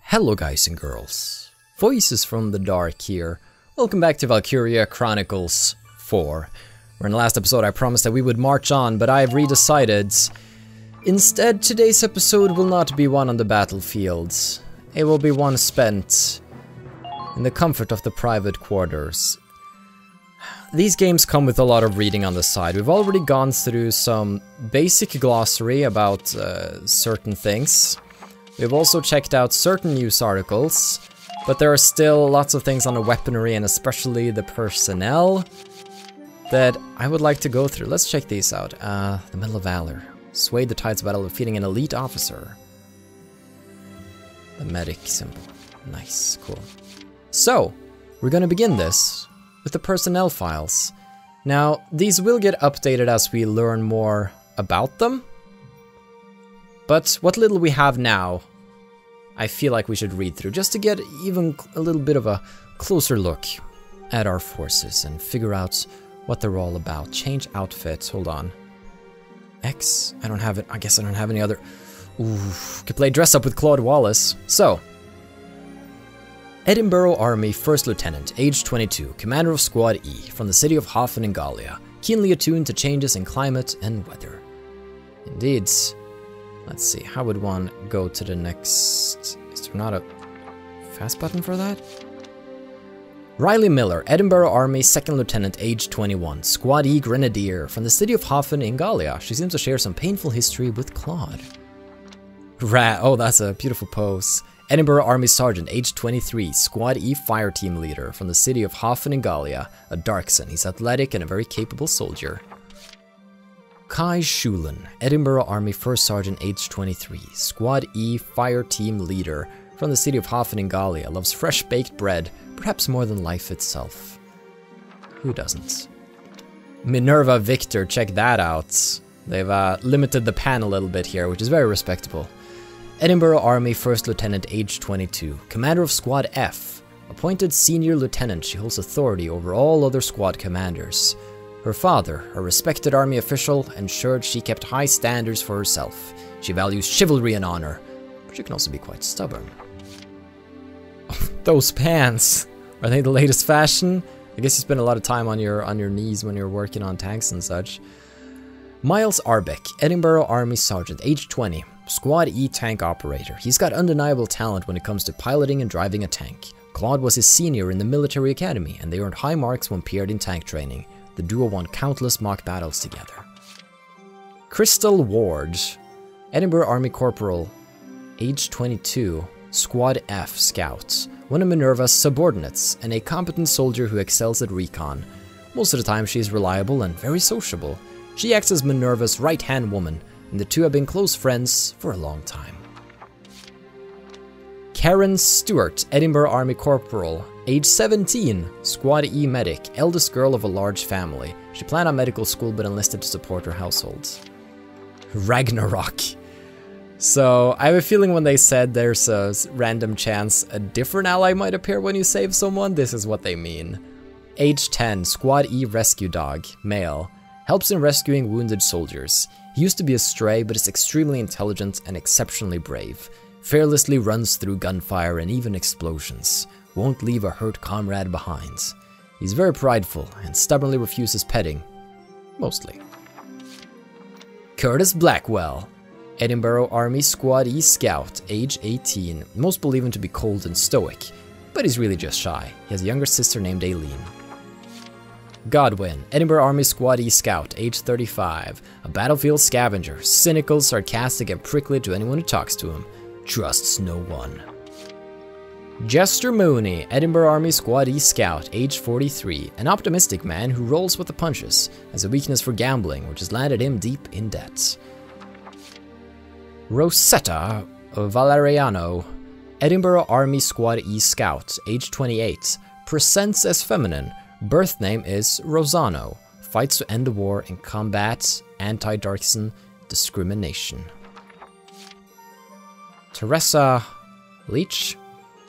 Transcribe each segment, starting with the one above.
Hello guys and girls, Voices from the Dark here. Welcome back to Valkyria Chronicles 4. Where in the last episode I promised that we would march on, but I've redecided. Instead, today's episode will not be one on the battlefield. It will be one spent in the comfort of the private quarters. These games come with a lot of reading on the side. We've already gone through some basic glossary about certain things. We've also checked out certain news articles, but there are still lots of things on the weaponry and especially the personnel that I would like to go through. Let's check these out. The Medal of Valor. Swayed the tides of battle, defeating an elite officer. The medic symbol. Nice, cool. So, we're gonna begin this with the personnel files. Now, these will get updated as we learn more about them. But what little we have now, I feel like we should read through, just to get even a little bit of a closer look at our forces and figure out what they're all about. Change outfits, hold on. X, I don't have it, I guess I don't have any other. Ooh, could play dress up with Claude Wallace. So, Edinburgh Army 1st Lieutenant, age 22, commander of Squad E, from the city of Hoffen in Gallia, keenly attuned to changes in climate and weather. Indeed. Let's see, how would one go to the next... Is there not a fast button for that? Riley Miller, Edinburgh Army 2nd Lieutenant, age 21, Squad E Grenadier, from the city of Hoffen in Gallia. She seems to share some painful history with Claude. Oh, that's a beautiful pose. Edinburgh Army Sergeant, age 23, Squad E Fire Team Leader, from the city of Hoffen in Gallia, a Darkson. He's athletic and a very capable soldier. Kai Schulen, Edinburgh Army 1st Sergeant, age 23, Squad E Fire Team Leader, from the city of Hoffen in Gallia, loves fresh baked bread, perhaps more than life itself. Who doesn't? Minerva Victor, check that out. They've limited the pan a little bit here, which is very respectable. Edinburgh Army 1st Lieutenant, age 22, commander of Squad F, appointed Senior Lieutenant. She holds authority over all other squad commanders. Her father, a respected army official, ensured she kept high standards for herself. She values chivalry and honor, but she can also be quite stubborn. Those pants! Are they the latest fashion? I guess you spend a lot of time on your knees when you're working on tanks and such. Miles Arbeck, Edinburgh Army Sergeant, age 20, Squad E Tank Operator. He's got undeniable talent when it comes to piloting and driving a tank. Claude was his senior in the military academy, and they earned high marks when paired in tank training. The duo won countless mock battles together. Crystal Ward, Edinburgh Army Corporal, age 22, Squad F Scout, one of Minerva's subordinates, and a competent soldier who excels at recon. Most of the time she is reliable and very sociable. She acts as Minerva's right-hand woman, and the two have been close friends for a long time. Karen Stewart, Edinburgh Army Corporal, age 17, Squad E Medic, eldest girl of a large family. She planned on medical school but enlisted to support her household. Ragnarok. So, I have a feeling when they said there's a random chance a different ally might appear when you save someone, this is what they mean. Age 10, Squad E Rescue Dog, male, helps in rescuing wounded soldiers. He used to be a stray but is extremely intelligent and exceptionally brave. Fearlessly runs through gunfire and even explosions. Won't leave a hurt comrade behind. He's very prideful and stubbornly refuses petting. Mostly. Curtis Blackwell, Edinburgh Army Squad E Scout, age 18. Most believe him to be cold and stoic, but he's really just shy. He has a younger sister named Aileen. Godwin, Edinburgh Army Squad E Scout, age 35. A battlefield scavenger, cynical, sarcastic, and prickly to anyone who talks to him. Trusts no one. Jester Mooney, Edinburgh Army Squad E Scout, age 43, an optimistic man who rolls with the punches, has a weakness for gambling, which has landed him deep in debt. Rosetta Valeriano, Edinburgh Army Squad E Scout, age 28, presents as feminine, birth name is Rosano, fights to end the war and combat anti-Darkson discrimination. Teresa Leach,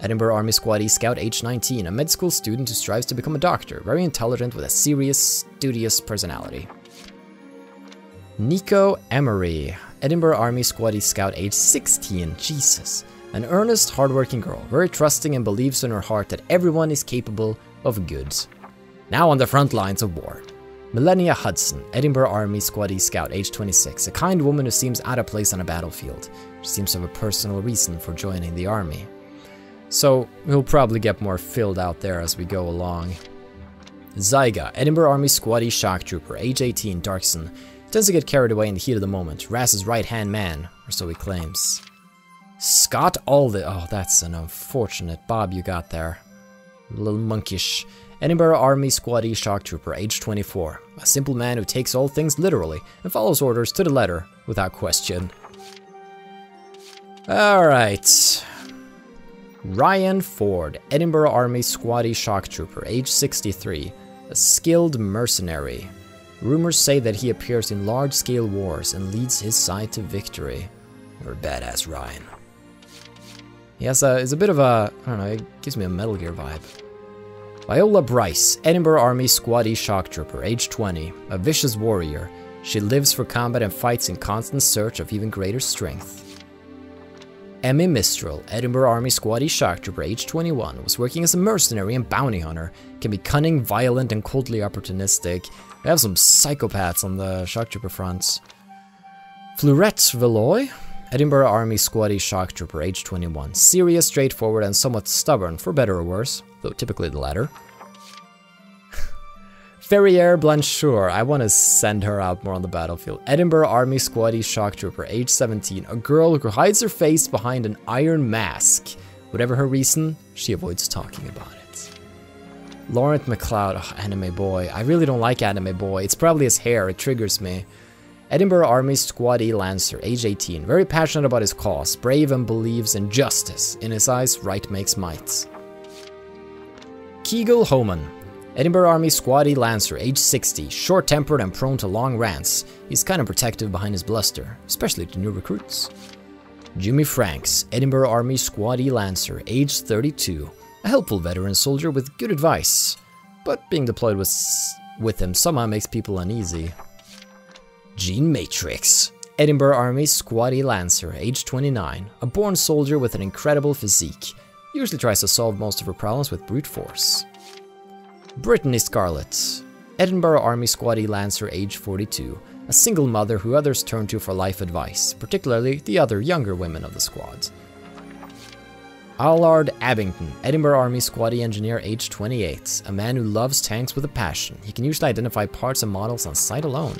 Edinburgh Army Squad E Scout, age 19, a med school student who strives to become a doctor, very intelligent with a serious, studious personality. Nico Emery, Edinburgh Army Squad E Scout, age 16, Jesus, An earnest, hardworking girl, very trusting and believes in her heart that everyone is capable of good. Now on the front lines of war. Millennia Hudson, Edinburgh Army Squaddy Scout, age 26, a kind woman who seems out of place on a battlefield. She seems to have a personal reason for joining the army. So, we'll probably get more filled out there as we go along. Zyga, Edinburgh Army Squaddy Shock Trooper, age 18, Darkson. Tends to get carried away in the heat of the moment. Rass's right-hand man, or so he claims. Scott Alden. Oh, that's an unfortunate bob you got there. A little monkish. Edinburgh Army Squaddy Shock Trooper, age 24. A simple man who takes all things literally and follows orders to the letter without question. Alright. Ryan Ford, Edinburgh Army Squaddy Shock Trooper, age 63. A skilled mercenary. Rumors say that he appears in large-scale wars and leads his side to victory. You're a badass, Ryan. He has is a bit of a, I don't know, it gives me a Metal Gear vibe. Viola Bryce, Edinburgh Army Squaddy Shock Trooper, age 20, a vicious warrior. She lives for combat and fights in constant search of even greater strength. Emmy Mistral, Edinburgh Army Squaddy Shock Trooper, age 21, was working as a mercenary and bounty hunter, can be cunning, violent, and coldly opportunistic. We have some psychopaths on the Shock Trooper fronts. Fleurette Veloy, Edinburgh Army Squaddy Shock Trooper, age 21. Serious, straightforward, and somewhat stubborn, for better or worse, though typically the latter. Ferriere Blancheur, I want to send her out more on the battlefield. Edinburgh Army Squaddy Shock Trooper, age 17. A girl who hides her face behind an iron mask. Whatever her reason, she avoids talking about it. Laurent McLeod, oh, Anime Boy. I really don't like Anime Boy. It's probably his hair, it triggers me. Edinburgh Army Squaddy Lancer, age 18. Very passionate about his cause, brave and believes in justice. In his eyes, right makes might. Kegel Homan, Edinburgh Army Squaddy Lancer, age 60. Short-tempered and prone to long rants. He's kind of protective behind his bluster, especially to new recruits. Jimmy Franks, Edinburgh Army Squaddy Lancer, age 32. A helpful veteran soldier with good advice, but being deployed with him somehow makes people uneasy. Gene Matrix, Edinburgh Army Squaddy Lancer, age 29. A born soldier with an incredible physique. Usually tries to solve most of her problems with brute force. Brittany Scarlett, Edinburgh Army Squaddy Lancer, age 42. A single mother who others turn to for life advice, particularly the other younger women of the squad. Allard Abington, Edinburgh Army Squaddy Engineer, age 28. A man who loves tanks with a passion. He can usually identify parts and models on sight alone.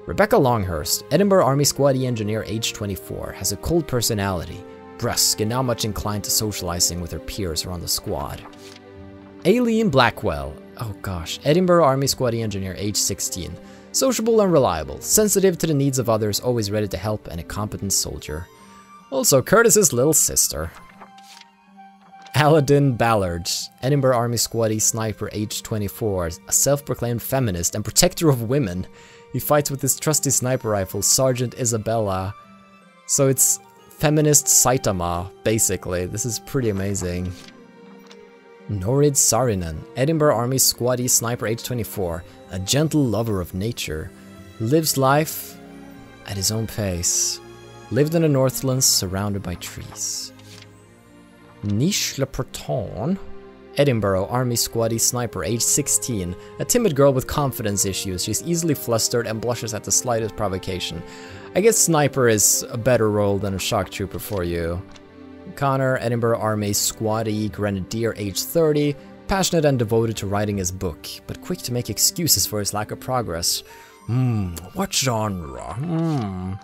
Rebecca Longhurst, Edinburgh Army Squaddy Engineer, age 24, has a cold personality, brusque and not much inclined to socializing with her peers around the squad. Aileen Blackwell, oh gosh, Edinburgh Army Squaddy Engineer, age 16, sociable and reliable, sensitive to the needs of others, always ready to help, and a competent soldier. Also Curtis's little sister. Aladdin Ballard, Edinburgh Army Squaddy Sniper, age 24, a self-proclaimed feminist and protector of women. He fights with his trusty sniper rifle, Sergeant Isabella. So it's feminist Saitama, basically. This is pretty amazing. Norid Saarinen, Edinburgh Army Squaddy Sniper, age 24. A gentle lover of nature. Lives life at his own pace. Lived in the Northlands, surrounded by trees. Niche Le Breton, Edinburgh Army Squaddy Sniper, age 16. A timid girl with confidence issues. She's easily flustered and blushes at the slightest provocation. I guess Sniper is a better role than a Shock Trooper for you. Connor, Edinburgh Army Squaddy Grenadier, age 30. Passionate and devoted to writing his book, but quick to make excuses for his lack of progress. What genre?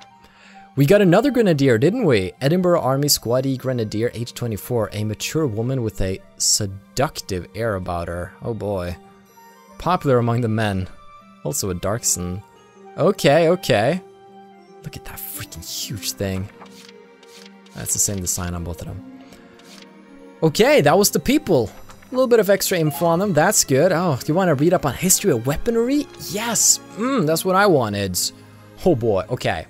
We got another Grenadier, didn't we? Edinburgh Army Squaddy Grenadier, age 24. A mature woman with a seductive air about her. Oh boy. Popular among the men. Also a Darkson. Okay, okay. Look at that freaking huge thing. That's the same design on both of them. Okay, that was the people. A little bit of extra info on them, that's good. Oh, do you want to read up on history of weaponry? Yes! That's what I wanted. Oh boy, okay.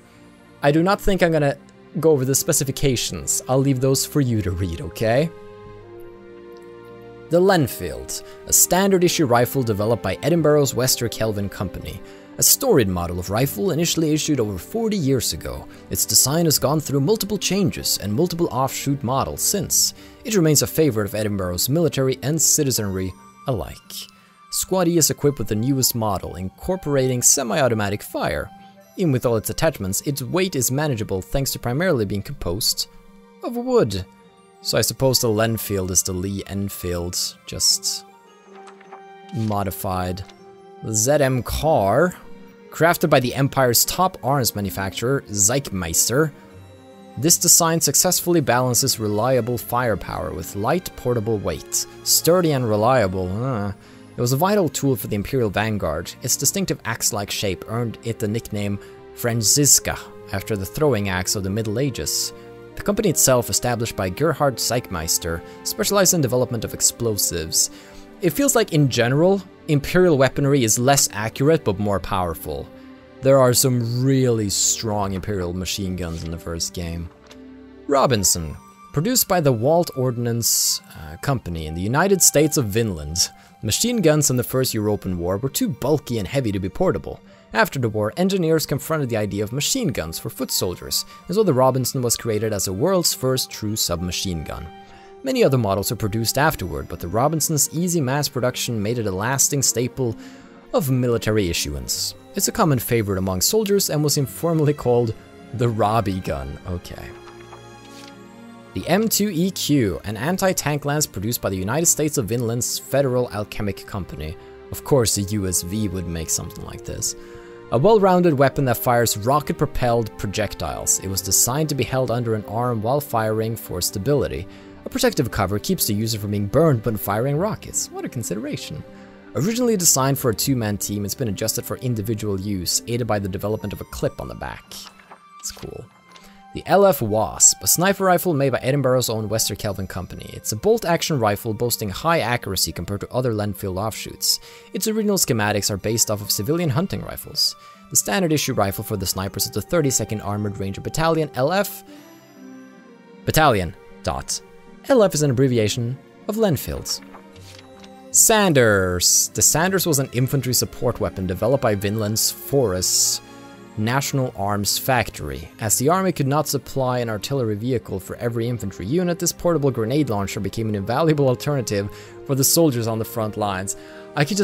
I do not think I'm gonna go over the specifications. I'll leave those for you to read, okay? The Lenfield, a standard issue rifle developed by Edinburgh's Wester Kelvin Company. A storied model of rifle initially issued over 40 years ago, its design has gone through multiple changes and multiple offshoot models since. It remains a favorite of Edinburgh's military and citizenry alike. Squad E is equipped with the newest model, incorporating semi-automatic fire. Even with all its attachments, its weight is manageable thanks to primarily being composed of wood. So I suppose the Lenfield is the Lee Enfield, just modified. The ZM car, crafted by the Empire's top arms manufacturer, Zeichmeister. This design successfully balances reliable firepower with light portable weight. Sturdy and reliable, It was a vital tool for the Imperial Vanguard. Its distinctive axe-like shape earned it the nickname Franziska, after the throwing axe of the Middle Ages. The company itself, established by Gerhard Zeichmeister, specialized in development of explosives. It feels like, in general, Imperial weaponry is less accurate but more powerful. There are some really strong Imperial machine guns in the first game. Robinson, produced by the Walt Ordnance Company in the United States of Vinland. Machine guns in the First European War were too bulky and heavy to be portable. After the war, engineers confronted the idea of machine guns for foot soldiers, and so the Robinson was created as the world's first true submachine gun. Many other models were produced afterward, but the Robinson's easy mass production made it a lasting staple of military issuance. It's a common favorite among soldiers and was informally called the Robbie gun. Okay. The M2EQ, an anti-tank lance produced by the United States of Vinland's Federal Alchemic Company. Of course, the USV would make something like this. A well-rounded weapon that fires rocket-propelled projectiles. It was designed to be held under an arm while firing for stability. A protective cover keeps the user from being burned when firing rockets. What a consideration. Originally designed for a two-man team, it's been adjusted for individual use, aided by the development of a clip on the back. It's cool. The LF Wasp, a sniper rifle made by Edinburgh's own Wester Kelvin Company. It's a bolt-action rifle boasting high accuracy compared to other Lenfield offshoots. Its original schematics are based off of civilian hunting rifles. The standard issue rifle for the snipers is the 32nd Armored Ranger Battalion LF. Battalion. LF is an abbreviation of Lenfields. Sanders. The Sanders was an infantry support weapon developed by Vinland's Forest National Arms Factory. As the army could not supply an artillery vehicle for every infantry unit, this portable grenade launcher became an invaluable alternative for the soldiers on the front lines. I could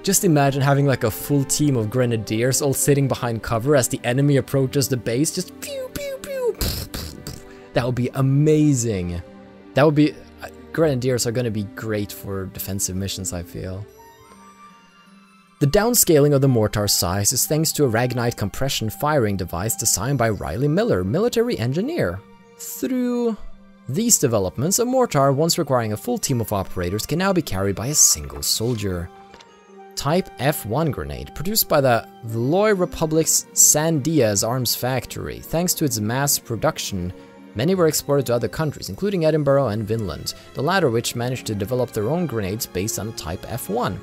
just imagine having like a full team of grenadiers all sitting behind cover as the enemy approaches the base, just pew pew pew. That would be amazing. That would be... Grenadiers are going to be great for defensive missions, I feel. The downscaling of the mortar size is thanks to a Ragnite compression firing device designed by Riley Miller, military engineer. Through these developments, a mortar once requiring a full team of operators can now be carried by a single soldier. Type F1 grenade, produced by the Valois Republic's Sandias Arms Factory. Thanks to its mass production, many were exported to other countries, including Edinburgh and Vinland, the latter which managed to develop their own grenades based on the Type F1.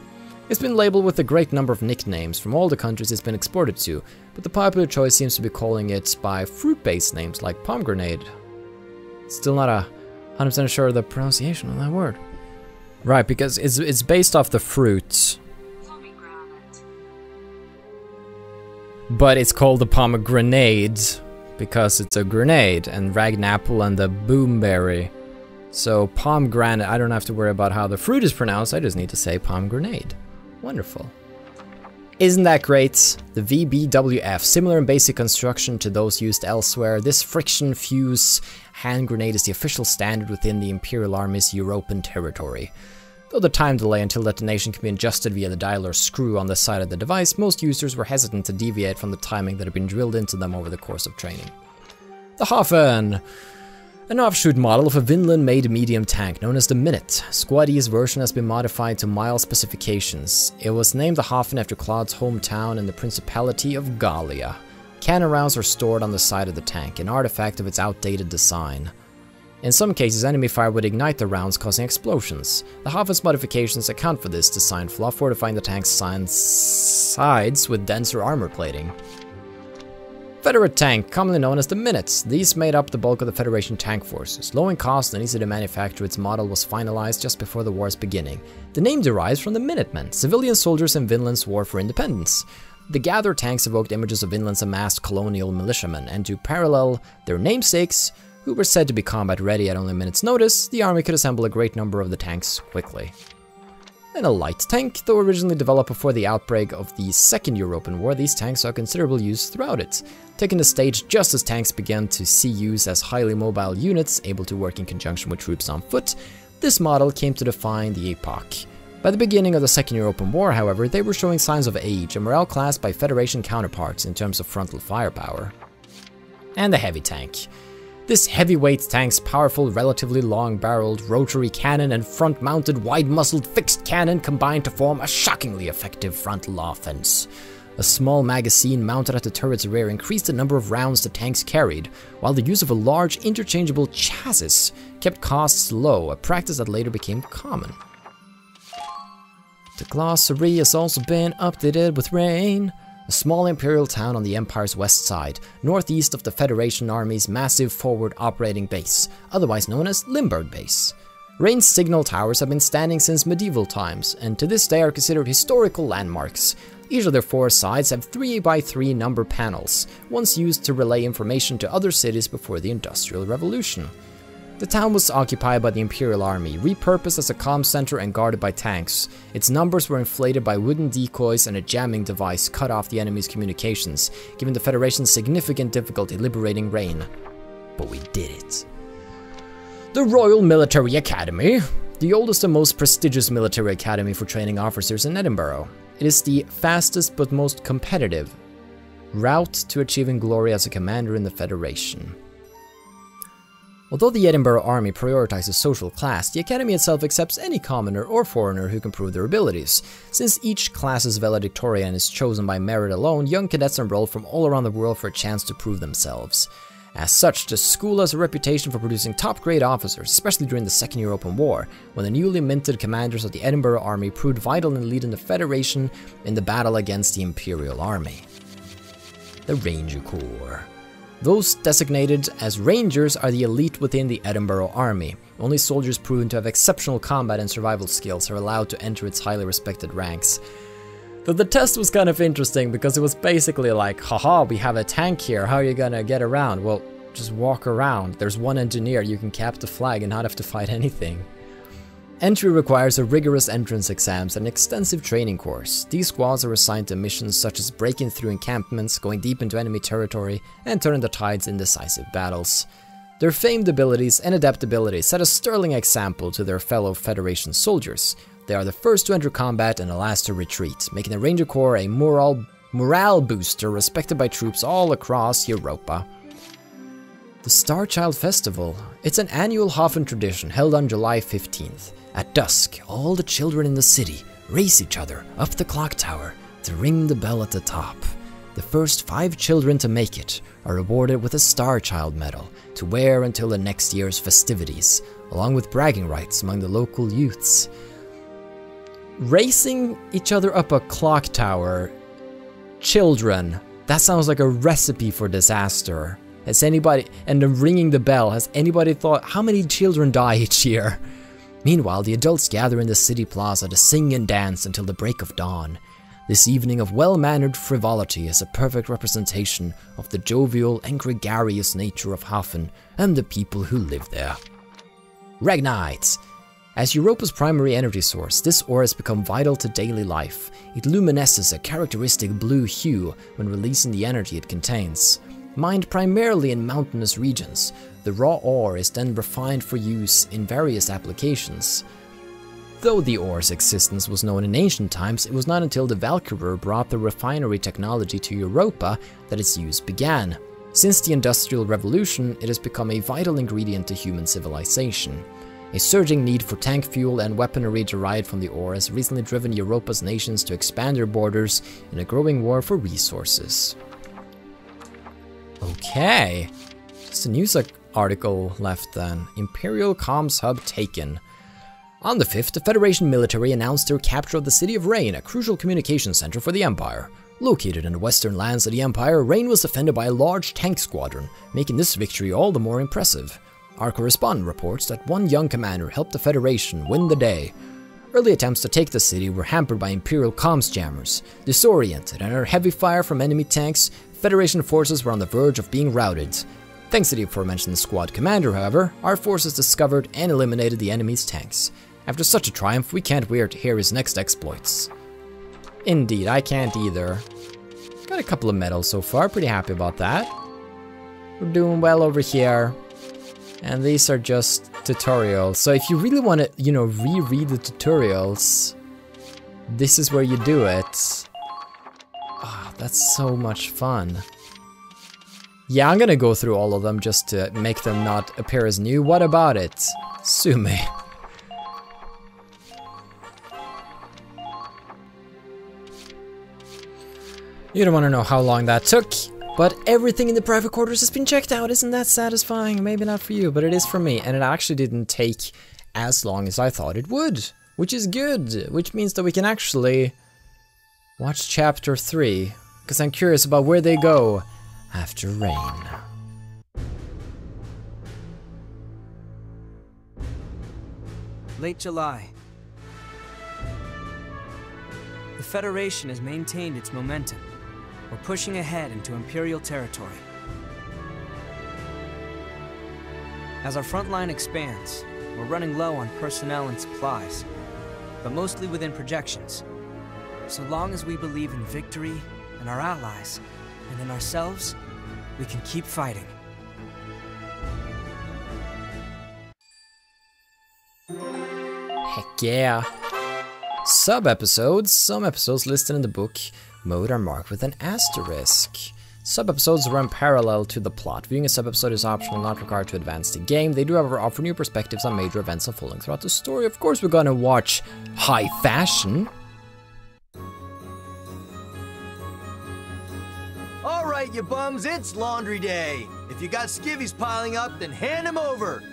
It's been labeled with a great number of nicknames from all the countries it's been exported to, but the popular choice seems to be calling it by fruit-based names like pomegranate. Still not 100% sure of the pronunciation of that word. Right, because it's based off the fruit. But it's called the pomegranate because it's a grenade, and ragnapple and the boomberry. So pomegranate, I don't have to worry about how the fruit is pronounced, I just need to say pomegranate. Wonderful. Isn't that great? The VBWF, similar in basic construction to those used elsewhere, this friction fuse hand grenade is the official standard within the Imperial Army's European territory. Though the time delay until detonation can be adjusted via the dial or screw on the side of the device, most users were hesitant to deviate from the timing that had been drilled into them over the course of training. The Hafen. An offshoot model of a Vinland-made medium tank known as the Minute. Squad E's version has been modified to mild specifications. It was named the Hafen after Claude's hometown in the Principality of Gallia. Cannon rounds are stored on the side of the tank, an artifact of its outdated design. In some cases, enemy fire would ignite the rounds, causing explosions. The Hafen's modifications account for this design flaw, fortifying the tank's sides with denser armor plating. Federate tank, commonly known as the Minutes. These made up the bulk of the Federation tank forces. Low in cost and easy to manufacture, its model was finalized just before the war's beginning. The name derives from the Minutemen, civilian soldiers in Vinland's war for independence. The gathered tanks evoked images of Vinland's amassed colonial militiamen, and to parallel their namesakes, who were said to be combat ready at only a minute's notice, the army could assemble a great number of the tanks quickly. And a light tank, though originally developed before the outbreak of the Second European War, these tanks saw considerable use throughout it, taking the stage just as tanks began to see use as highly mobile units able to work in conjunction with troops on foot. This model came to define the epoch. By the beginning of the Second European War, however, they were showing signs of age and were outclassed by Federation counterparts in terms of frontal firepower. And the heavy tank. This heavyweight tank's powerful, relatively long-barreled rotary cannon and front-mounted, wide-muzzled fixed cannon combined to form a shockingly effective frontal offense. A small magazine mounted at the turret's rear increased the number of rounds the tanks carried, while the use of a large, interchangeable chassis kept costs low, a practice that later became common. The glossary has also been updated with rain. A small imperial town on the Empire's west side, northeast of the Federation Army's massive forward operating base, otherwise known as Limburg Base. Rain's signal towers have been standing since medieval times, and to this day are considered historical landmarks. Each of their 4 sides have 3x3 number panels, once used to relay information to other cities before the Industrial Revolution. The town was occupied by the Imperial Army, repurposed as a comm center and guarded by tanks. Its numbers were inflated by wooden decoys, and a jamming device cut off the enemy's communications, giving the Federation significant difficulty liberating Rain. But we did it. The Royal Military Academy, the oldest and most prestigious military academy for training officers in Edinburgh. It is the fastest but most competitive route to achieving glory as a commander in the Federation. Although the Edinburgh Army prioritizes social class, the Academy itself accepts any commoner or foreigner who can prove their abilities. Since each class's valedictorian is chosen by merit alone, young cadets enroll from all around the world for a chance to prove themselves. As such, the school has a reputation for producing top-grade officers, especially during the Second European War, when the newly minted commanders of the Edinburgh Army proved vital in leading the Federation in the battle against the Imperial Army. The Ranger Corps. Those designated as Rangers are the elite within the Edinburgh Army. Only soldiers proven to have exceptional combat and survival skills are allowed to enter its highly respected ranks. The test was kind of interesting because it was basically like, haha, we have a tank here, how are you gonna get around? Well, just walk around. There's one engineer, you can cap the flag and not have to fight anything. Entry requires a rigorous entrance exams and an extensive training course. These squads are assigned to missions such as breaking through encampments, going deep into enemy territory, and turning the tides in decisive battles. Their famed abilities and adaptability set a sterling example to their fellow Federation soldiers. They are the first to enter combat and the last to retreat, making the Ranger Corps a morale booster respected by troops all across Europa. The Starchild Festival. It's an annual Hafen tradition held on July 15th. At dusk, all the children in the city race each other up the clock tower to ring the bell at the top. The first 5 children to make it are rewarded with a Starchild medal to wear until the next year's festivities, along with bragging rights among the local youths. Racing each other up a clock tower, children, that sounds like a recipe for disaster. Has anybody, and then ringing the bell, has anybody thought how many children die each year? Meanwhile, the adults gather in the city plaza to sing and dance until the break of dawn. This evening of well-mannered frivolity is a perfect representation of the jovial and gregarious nature of Hafen and the people who live there. Ragnite. As Europa's primary energy source, this ore has become vital to daily life. It luminesces a characteristic blue hue when releasing the energy it contains. Mined primarily in mountainous regions, the raw ore is then refined for use in various applications. Though the ore's existence was known in ancient times, it was not until the Valkyria brought the refinery technology to Europa that its use began. Since the Industrial Revolution, it has become a vital ingredient to human civilization. A surging need for tank fuel and weaponry derived from the ore has recently driven Europa's nations to expand their borders in a growing war for resources. Okay, just a news article left then. Imperial Comms Hub taken. On the 5th, the Federation military announced their capture of the city of Rain, a crucial communication center for the Empire. Located in the western lands of the Empire, Rain was defended by a large tank squadron, making this victory all the more impressive. Our correspondent reports that one young commander helped the Federation win the day. Early attempts to take the city were hampered by Imperial comms jammers. Disoriented and under heavy fire from enemy tanks, Federation forces were on the verge of being routed. Thanks to the aforementioned squad commander, however, our forces discovered and eliminated the enemy's tanks. After such a triumph, we can't wait to hear his next exploits. Indeed, I can't either. Got a couple of medals so far, pretty happy about that. We're doing well over here. And these are just tutorials. So if you really want to, you know, reread the tutorials, this is where you do it. Oh, that's so much fun. Yeah, I'm gonna go through all of them just to make them not appear as new. What about it? Sue me. You don't want to know how long that took, but everything in the private quarters has been checked out. Isn't that satisfying? Maybe not for you, but it is for me. And it actually didn't take as long as I thought it would, which is good. Which means that we can actually watch chapter 3, because I'm curious about where they go after rain. Late July. The Federation has maintained its momentum. We're pushing ahead into Imperial territory. As our front line expands, we're running low on personnel and supplies, but mostly within projections. So long as we believe in victory, in our allies, and in ourselves, we can keep fighting. Heck yeah. Sub-episodes. Some episodes listed in the book mode are marked with an asterisk. Sub-episodes run parallel to the plot. Viewing a sub-episode is optional, not required to advance the game. They do, however, offer new perspectives on major events unfolding throughout the story. Of course, we're gonna watch high fashion. All right, you bums, it's laundry day. If you got skivvies piling up, then hand them over.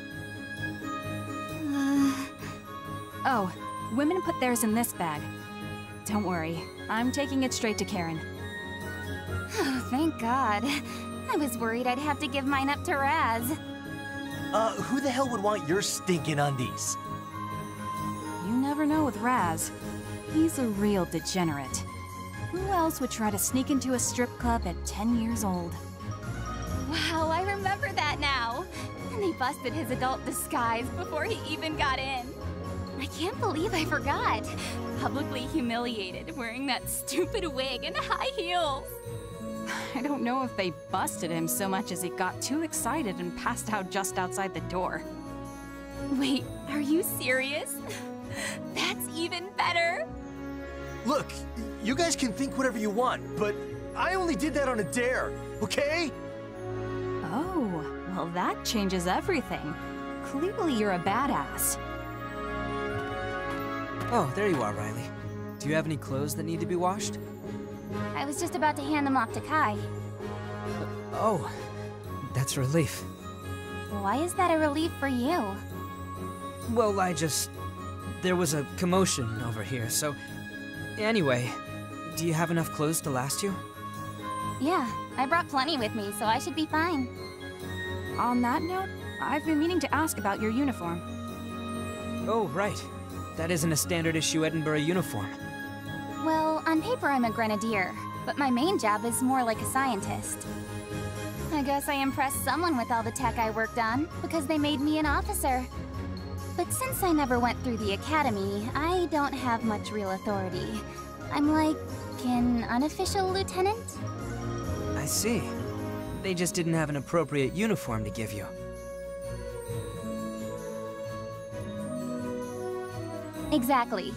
Oh, women put theirs in this bag. Don't worry, I'm taking it straight to Karen. Oh, thank God. I was worried I'd have to give mine up to Raz. Who the hell would want your stinking undies? You never know with Raz. He's a real degenerate. Who else would try to sneak into a strip club at 10 years old? Wow, I remember that now. And they busted his adult disguise before he even got in. I can't believe I forgot. Publicly humiliated, wearing that stupid wig and high heels. I don't know if they busted him so much as he got too excited and passed out just outside the door. Wait, are you serious? That's even better. Look, you guys can think whatever you want, but I only did that on a dare, okay? Oh, well that changes everything. Clearly you're a badass. Oh, there you are, Riley. Do you have any clothes that need to be washed? I was just about to hand them off to Kai. Oh, that's a relief. Why is that a relief for you? Well, there was a commotion over here, so... Anyway, do you have enough clothes to last you? Yeah, I brought plenty with me, so I should be fine. On that note, I've been meaning to ask about your uniform. Oh, right. That isn't a standard issue Edinburgh uniform. Well, on paper I'm a grenadier, but my main job is more like a scientist. I guess I impressed someone with all the tech I worked on, because they made me an officer. But since I never went through the academy, I don't have much real authority. I'm like an unofficial lieutenant? I see. They just didn't have an appropriate uniform to give you. Exactly.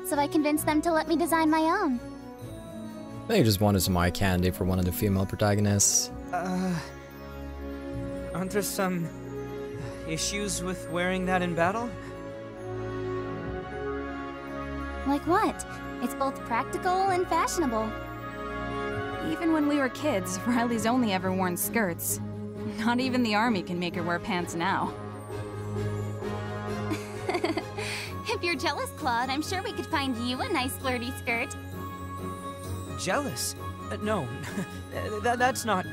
So I convinced them to let me design my own. They just wanted some eye candy for one of the female protagonists. Aren't there some issues with wearing that in battle? Like what? It's both practical and fashionable. Even when we were kids, Riley's only ever worn skirts. Not even the army can make her wear pants now. If you're jealous, Claude, I'm sure we could find you a nice flirty skirt. Jealous? No, that's not...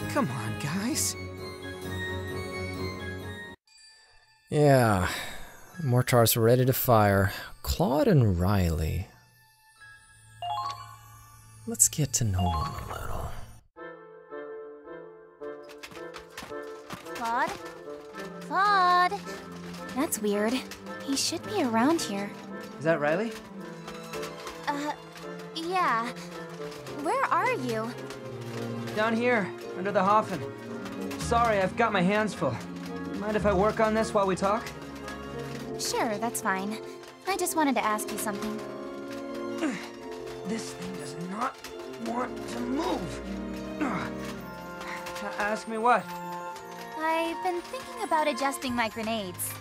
Come on, guys. Yeah, mortars are ready to fire. Claude and Riley. Let's get to know them a little. Claude? Claude? That's weird. He should be around here. Is that Riley? Yeah. Where are you? Down here, under the Hoffen. Sorry, I've got my hands full. Mind if I work on this while we talk? Sure, that's fine. I just wanted to ask you something. This thing does not want to move. Ask me what? I've been thinking about adjusting my grenades.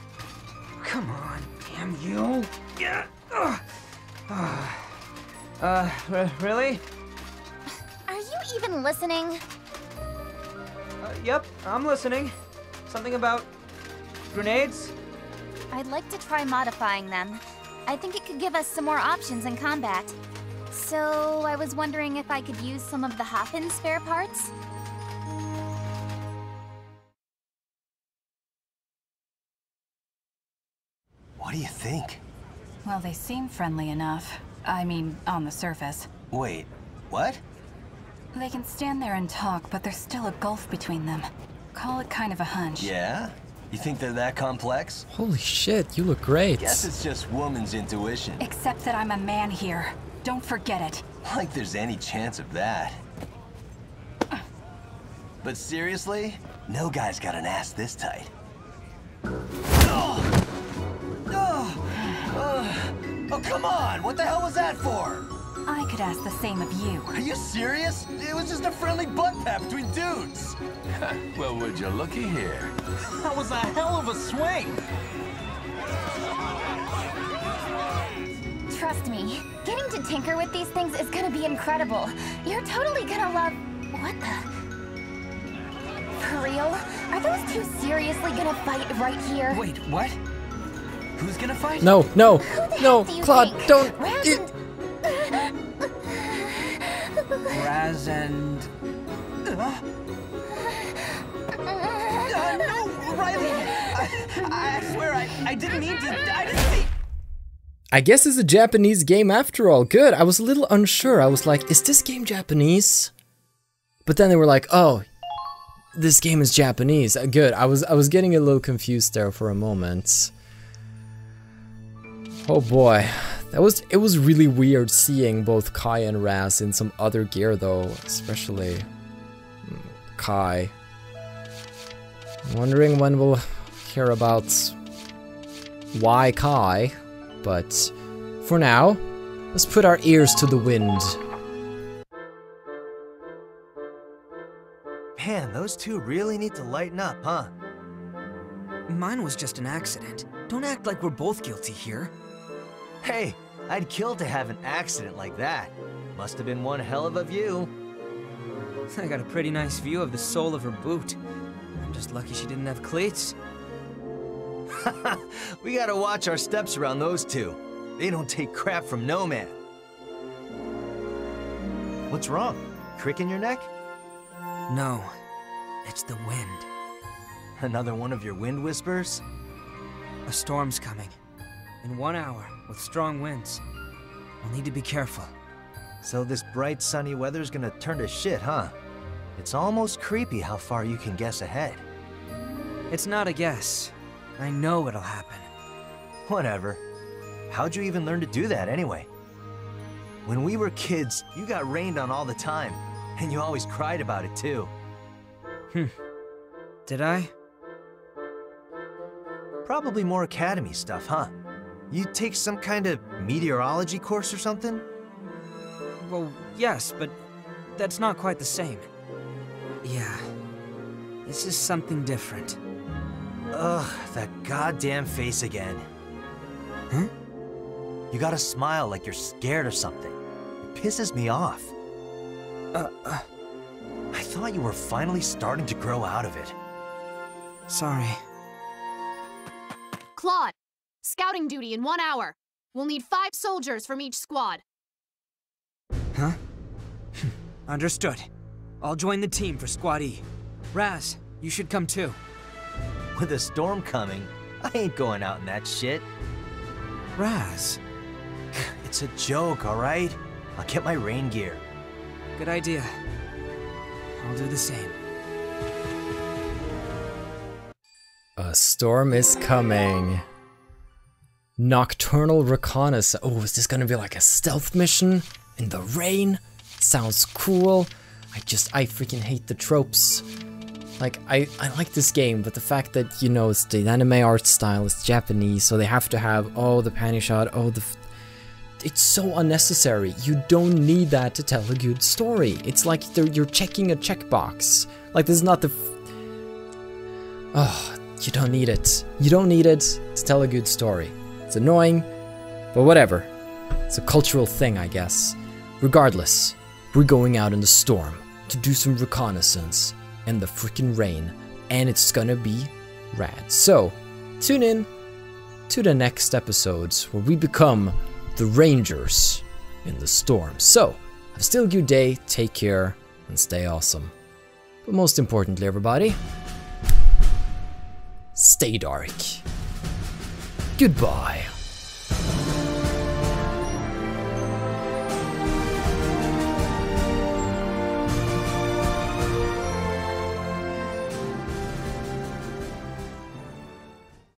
Come on, damn you. Yeah. Really? Are you even listening? Yep, I'm listening. Something about grenades? I'd like to try modifying them. I think it could give us some more options in combat. So, I was wondering if I could use some of the Hoffen's spare parts? What do you think? Well, they seem friendly enough. I mean, on the surface. Wait, what? They can stand there and talk, but there's still a gulf between them. Call it kind of a hunch. Yeah? You think they're that complex? Holy shit, you look great. Guess it's just woman's intuition. Except that I'm a man here. Don't forget it. Like there's any chance of that. But seriously, no guy's got an ass this tight. Oh, come on! What the hell was that for? I could ask the same of you. Are you serious? It was just a friendly butt pat between dudes. Well, would you looky here? That was a hell of a swing. Trust me, getting to tinker with these things is gonna be incredible. You're totally gonna love... What the... For real? Are those two seriously gonna fight right here? Wait, what? Who's gonna fight? No, no, no, do you Claude, think? don't. Raz and... No, Riley! I swear, I didn't mean to... I didn't see... I guess it's a Japanese game after all. Good, I was a little unsure. I was like, is this game Japanese? But then they were like, oh, this game is Japanese. Good, I was getting a little confused there for a moment. Oh boy, it was really weird seeing both Kai and Raz in some other gear though, especially Kai. I'm wondering when we'll hear about why Kai, but for now, let's put our ears to the wind. Man, those two really need to lighten up, huh? Mine was just an accident. Don't act like we're both guilty here. Hey, I'd kill to have an accident like that. Must have been one hell of a view. I got a pretty nice view of the sole of her boot. I'm just lucky she didn't have cleats. We gotta watch our steps around those two. They don't take crap from no man. What's wrong? Crick in your neck? No, it's the wind. Another one of your wind whispers? A storm's coming. In 1 hour, with strong winds. We'll need to be careful. So this bright sunny weather's gonna turn to shit, huh? It's almost creepy how far you can guess ahead. It's not a guess. I know it'll happen. Whatever. How'd you even learn to do that anyway? When we were kids, you got rained on all the time, and you always cried about it too. Did I? Probably more academy stuff, huh? You take some kind of meteorology course or something? Well, yes, but that's not quite the same. Yeah. This is something different. Ugh, that goddamn face again. Huh? You gotta smile like you're scared or something. It pisses me off. I thought you were finally starting to grow out of it. Sorry. Claude, scouting duty in 1 hour. We'll need 5 soldiers from each squad. Huh? Understood. I'll join the team for Squad E. Raz, you should come too. With a storm coming, I ain't going out in that shit. Raz, It's a joke, alright? I'll get my rain gear. good idea. I'll do the same. A storm is coming. Nocturnal reconnaissance. Oh, is this gonna be like a stealth mission in the rain? Sounds cool. I freaking hate the tropes. Like, I like this game, but the fact that, you know, it's the anime art style, it's Japanese, so they have to have, oh, the panty shot, oh, it's so unnecessary. You don't need that to tell a good story. It's like you're checking a checkbox. Like, this is not the... Oh, you don't need it. You don't need it to tell a good story. It's annoying, but whatever. It's a cultural thing, I guess. Regardless, we're going out in the storm to do some reconnaissance in the freaking rain, and it's gonna be rad. So, tune in to the next episodes where we become the Rangers in the storm. So, have a still good day, take care, and stay awesome. But most importantly, everybody, stay dark. Goodbye.